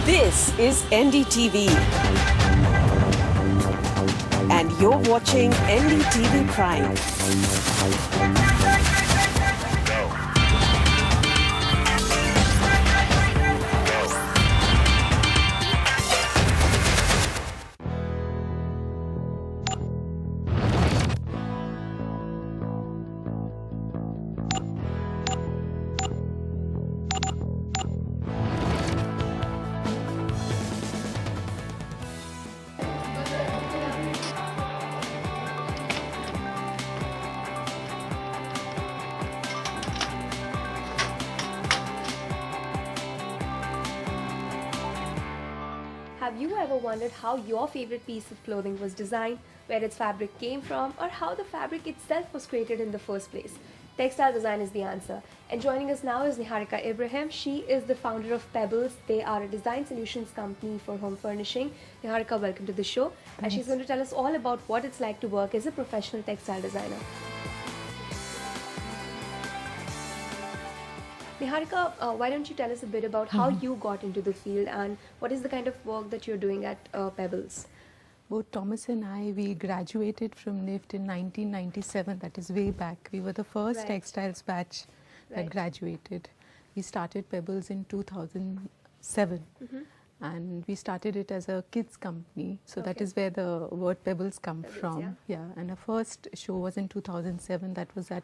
This is NDTV, and you're watching NDTV Prime. Have you ever wondered how your favorite piece of clothing was designed, where its fabric came from, or how the fabric itself was created in the first place? Textile design is the answer. And joining us now is Niharika Ibrahim. She is the founder of Pebbles. They are a design solutions company for home furnishing. Niharika, welcome to the show. Thanks. And she's going to tell us all about what it's like to work as a professional textile designer. Niharika, why don't you tell us a bit about how you got into the field and what is the kind of work that you're doing at Pebbles? Both Thomas and I, we graduated from NIFT in 1997, that is way back. We were the first textiles batch that graduated. We started Pebbles in 2007 and we started it as a kids company. So that is where the word Pebbles come from. Yeah, and our first show was in 2007, that was at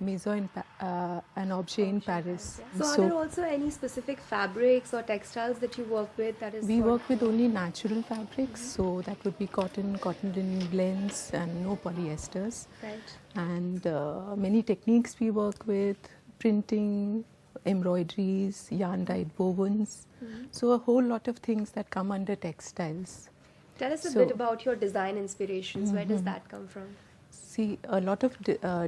Maison and Objet in Paris. So are there also any specific fabrics or textiles that you work with? That is, we work with only natural fabrics, so that would be cotton linen blends and no polyesters. Right. And many techniques we work with, printing, embroideries, yarn dyed wovens. So a whole lot of things that come under textiles. Tell us a bit about your design inspirations. Where does that come from? See, a lot of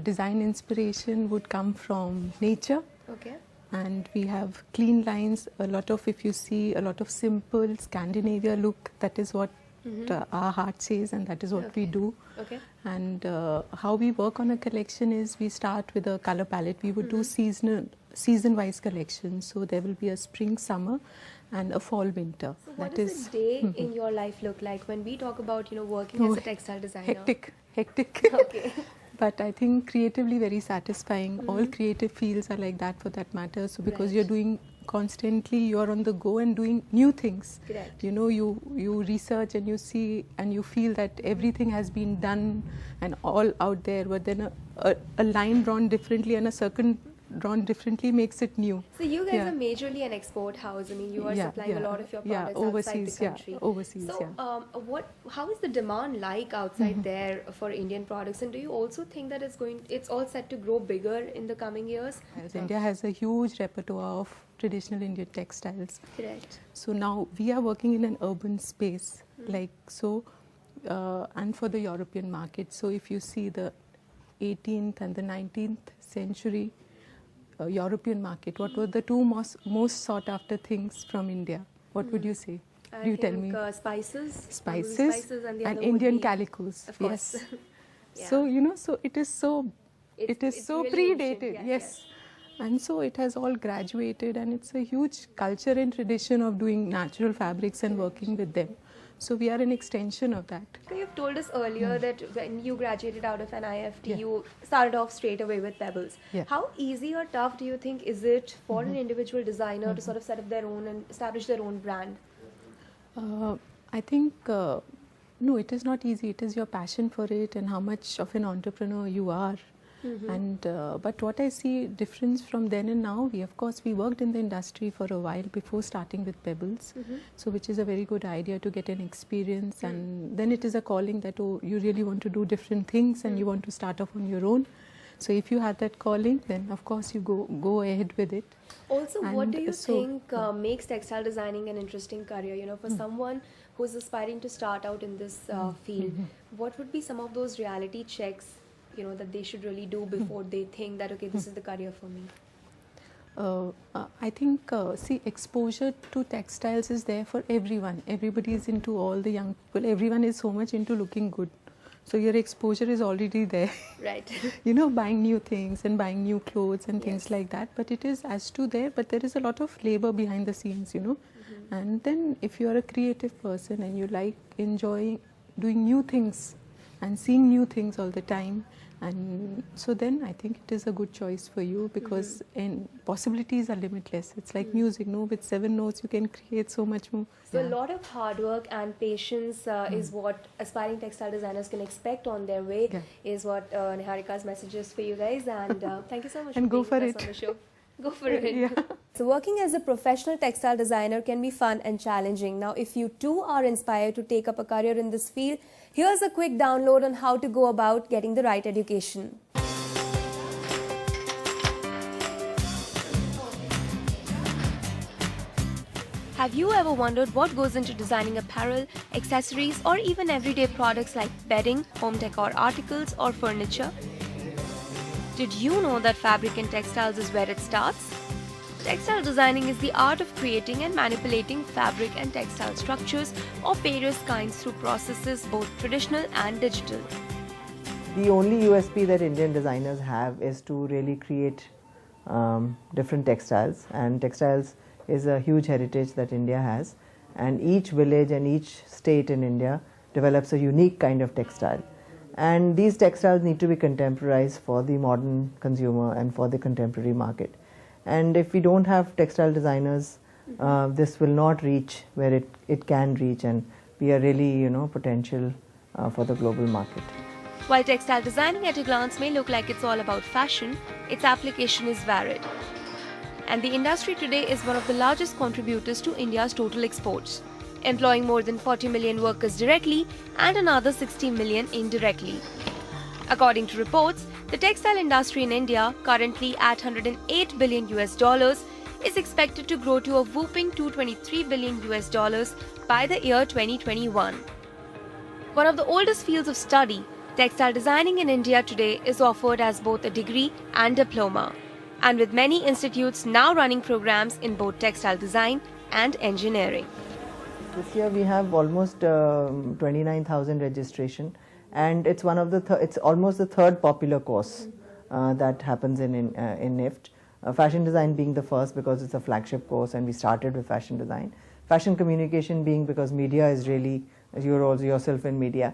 design inspiration would come from nature. Okay. And we have clean lines, a lot of, if you see, a lot of simple Scandinavia look, that is what our heart says and that is what we do. Okay. And how we work on a collection is we start with a color palette. We would do season-wise collections. So there will be a spring, summer and a fall, winter. So what does a day in your life look like when we talk about, working as a textile designer? Hectic. Okay. But I think creatively very satisfying. All creative fields are like that for that matter. So because you're doing constantly, you're on the go and doing new things. Correct. You research and you see and you feel that everything has been done and all out there, but then a line drawn differently and a circle drawn differently makes it new. So you guys are majorly an export house. I mean, you are supplying a lot of your products overseas, outside the country. Overseas, so, how is the demand like outside there for Indian products? And do you also think that it's all set to grow bigger in the coming years? As India has a huge repertoire of traditional Indian textiles. Correct. So now we are working in an urban space, like so, and for the European market. So if you see the 18th and the 19th century European market, what were the two most sought after things from India? What would you say? You tell me. Spices and Indian calicos. Of course. Yes. So so it is so really predated. Ancient, yes. And so it has all graduated, and it's a huge culture and tradition of doing natural fabrics and working with them. So we are an extension of that. So you've told us earlier that when you graduated out of an IFT, you started off straight away with Pebbles. Yeah. How easy or tough do you think is it for an individual designer to sort of set up their own and establish their own brand? I think, no, it is not easy. It is your passion for it and how much of an entrepreneur you are. And but what I see difference from then and now, we worked in the industry for a while before starting with Pebbles, so which is a very good idea to get an experience, and then it is a calling that you really want to do different things and you want to start off on your own. So if you have that calling, then of course you go ahead with it. Also, what do you think makes textile designing an interesting career? For someone who's aspiring to start out in this field, what would be some of those reality checks that they should really do before they think that, okay, this is the career for me? I think, see, exposure to textiles is there for everyone. Everybody is into, all the young people, everyone is so much into looking good. So your exposure is already there. Right. You know, buying new things and buying new clothes and things Yes. like that. But it is as to there, but there is a lot of labor behind the scenes, you know. And then if you are a creative person and you like enjoying doing new things and seeing new things all the time, and so then I think it is a good choice for you, because in possibilities are limitless. It's like music, no? With 7 notes you can create so much more. So a lot of hard work and patience is what aspiring textile designers can expect on their way, is what Niharika's message is for you guys. And thank you so much And for go being for with us it. on the show. Go for it. Yeah. So working as a professional textile designer can be fun and challenging. Now, if you too are inspired to take up a career in this field, here's a quick download on how to go about getting the right education. Have you ever wondered what goes into designing apparel, accessories, or even everyday products like bedding, home decor articles, or furniture? Did you know that fabric and textiles is where it starts? Textile designing is the art of creating and manipulating fabric and textile structures of various kinds through processes both traditional and digital. The only USP that Indian designers have is to really create different textiles, and textiles is a huge heritage that India has, and each village and each state in India develops a unique kind of textile, and these textiles need to be contemporized for the modern consumer and for the contemporary market. And if we don't have textile designers, this will not reach where it can reach and be a really potential for the global market. While textile designing at a glance may look like it's all about fashion, its application is varied. And the industry today is one of the largest contributors to India's total exports, employing more than 40 million workers directly and another 60 million indirectly. According to reports, the textile industry in India, currently at $108 billion, is expected to grow to a whopping $223 billion by the year 2021. One of the oldest fields of study, textile designing in India today is offered as both a degree and diploma, and with many institutes now running programs in both textile design and engineering. This year we have almost 29,000 registration, and it's one of the it's almost the third popular course that happens in NIFT. Fashion design being the first because it's a flagship course and we started with fashion design. Fashion communication being because media is really, as you're also yourself in media,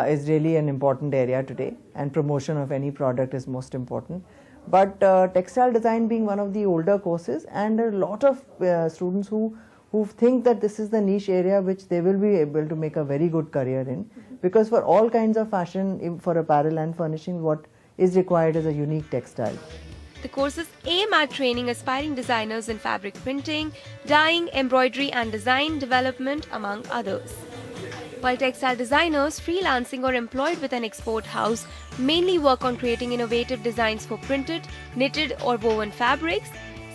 is really an important area today, and promotion of any product is most important. But textile design being one of the older courses, and a lot of students who think that this is the niche area which they will be able to make a very good career in, because for all kinds of fashion, for apparel and furnishing, what is required is a unique textile. The courses aim at training aspiring designers in fabric printing, dyeing, embroidery and design development, among others. While textile designers freelancing or employed with an export house mainly work on creating innovative designs for printed, knitted or woven fabrics,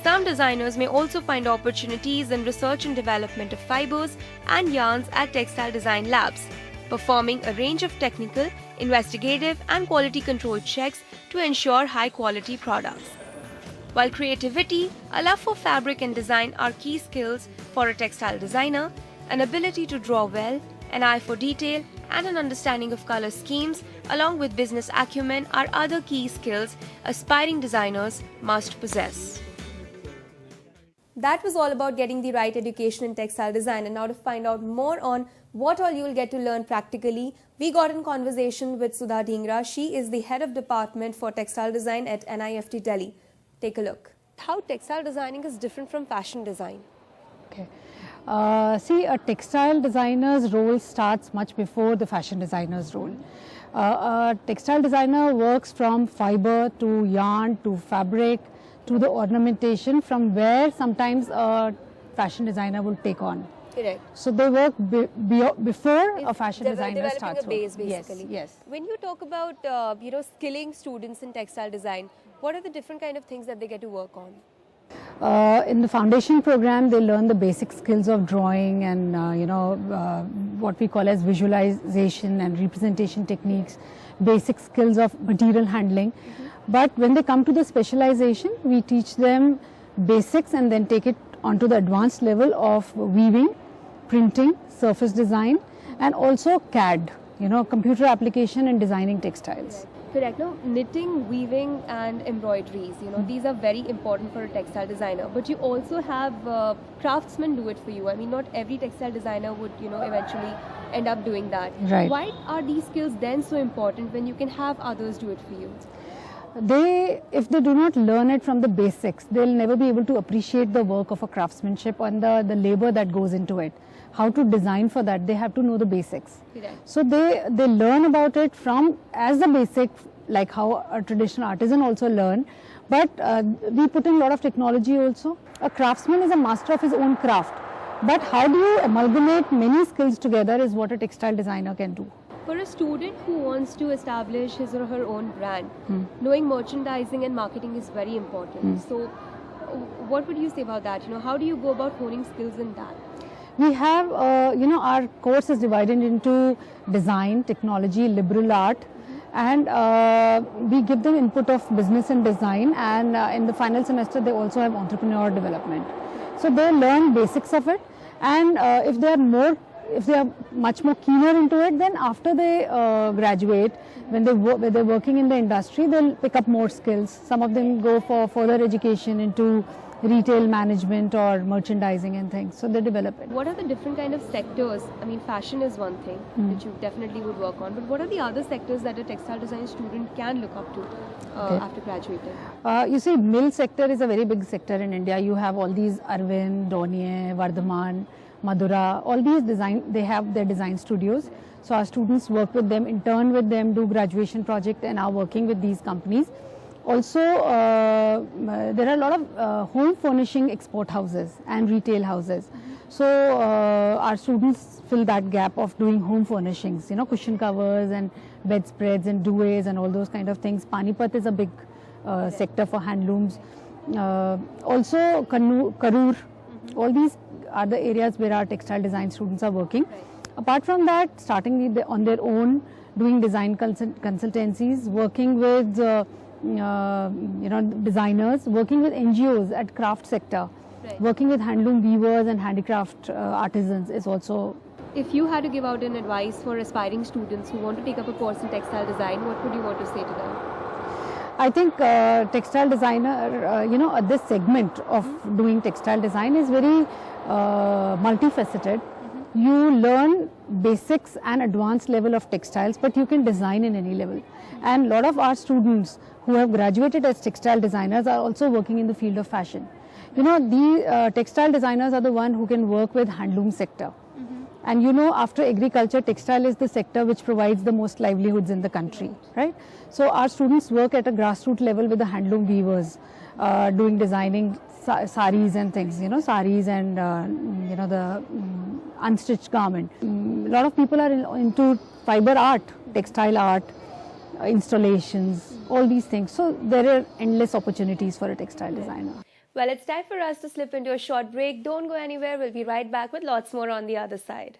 some designers may also find opportunities in research and development of fibers and yarns at textile design labs, performing a range of technical, investigative and quality control checks to ensure high-quality products. While creativity, a love for fabric and design are key skills for a textile designer, an ability to draw well, an eye for detail and an understanding of color schemes along with business acumen are other key skills aspiring designers must possess. That was all about getting the right education in textile design, and now to find out more on what all you will get to learn practically, we got in conversation with Sudha Dhingra. She is the head of department for textile design at NIFT Delhi. Take a look. How textile designing is different from fashion design? Okay. See, a textile designer's role starts much before the fashion designer's role. A textile designer works from fiber to yarn to fabric to the ornamentation, from where sometimes a fashion designer will take on. Correct. So they work before a fashion designer starts developing a base, basically. Yes. When you talk about skilling students in textile design, what are the different kind of things that they get to work on? In the foundation program, they learn the basic skills of drawing and what we call as visualization and representation techniques, basic skills of material handling. But when they come to the specialization, we teach them basics and then take it onto the advanced level of weaving, printing, surface design, and also CAD. computer application in designing textiles. Correct. Now, knitting, weaving and embroideries, these are very important for a textile designer. But you also have craftsmen do it for you. I mean, not every textile designer would, eventually end up doing that. Right. Why are these skills then so important when you can have others do it for you? If they do not learn it from the basics, they'll never be able to appreciate the work of a craftsmanship and the labor that goes into it. How to design for that, they have to know the basics. Correct. So they learn about it as the basic, like how a traditional artisan also learn. But we put in a lot of technology also. A craftsman is a master of his own craft. But how do you amalgamate many skills together is what a textile designer can do. For a student who wants to establish his or her own brand, knowing merchandising and marketing is very important. So what would you say about that? How do you go about honing skills in that? We have, our course is divided into design, technology, liberal art, and we give them input of business and design, and in the final semester they also have entrepreneur development. So they learn basics of it, and if they are much more keener into it, then after they graduate, when they're working in the industry, they'll pick up more skills. Some of them go for further education into retail management or merchandising and things, so they develop it. What are the different kind of sectors? I mean, fashion is one thing that you definitely would work on, but what are the other sectors that a textile design student can look up to after graduating? You see, mill sector is a very big sector in India. You have all these Arvind, Dornier, Vardhaman, Madura, all these they have their design studios. So our students work with them, intern with them, do graduation project, and are working with these companies. Also, there are a lot of home furnishing export houses and retail houses. So our students fill that gap of doing home furnishings, cushion covers and bedspreads and duvets and all those kind of things. Panipat is a big sector for handlooms. Also, Karur, all these are the areas where our textile design students are working. Apart from that, starting on their own, doing design consultancies, working with designers, working with NGOs at craft sector, working with handloom weavers and handicraft artisans is also. If you had to give out an advice for aspiring students who want to take up a course in textile design, what would you want to say to them? I think textile designer, this segment of doing textile design is very multifaceted. You learn basics and advanced level of textiles, but you can design in any level. And a lot of our students who have graduated as textile designers are also working in the field of fashion. The textile designers are the one who can work with handloom sector. And after agriculture, textile is the sector which provides the most livelihoods in the country, right? So our students work at a grassroots level with the handloom weavers, doing designing saris and things, saris and the unstitched garment. A lot of people are into fiber art, textile art, installations, all these things. So there are endless opportunities for a textile designer. Well, it's time for us to slip into a short break. Don't go anywhere. We'll be right back with lots more on the other side.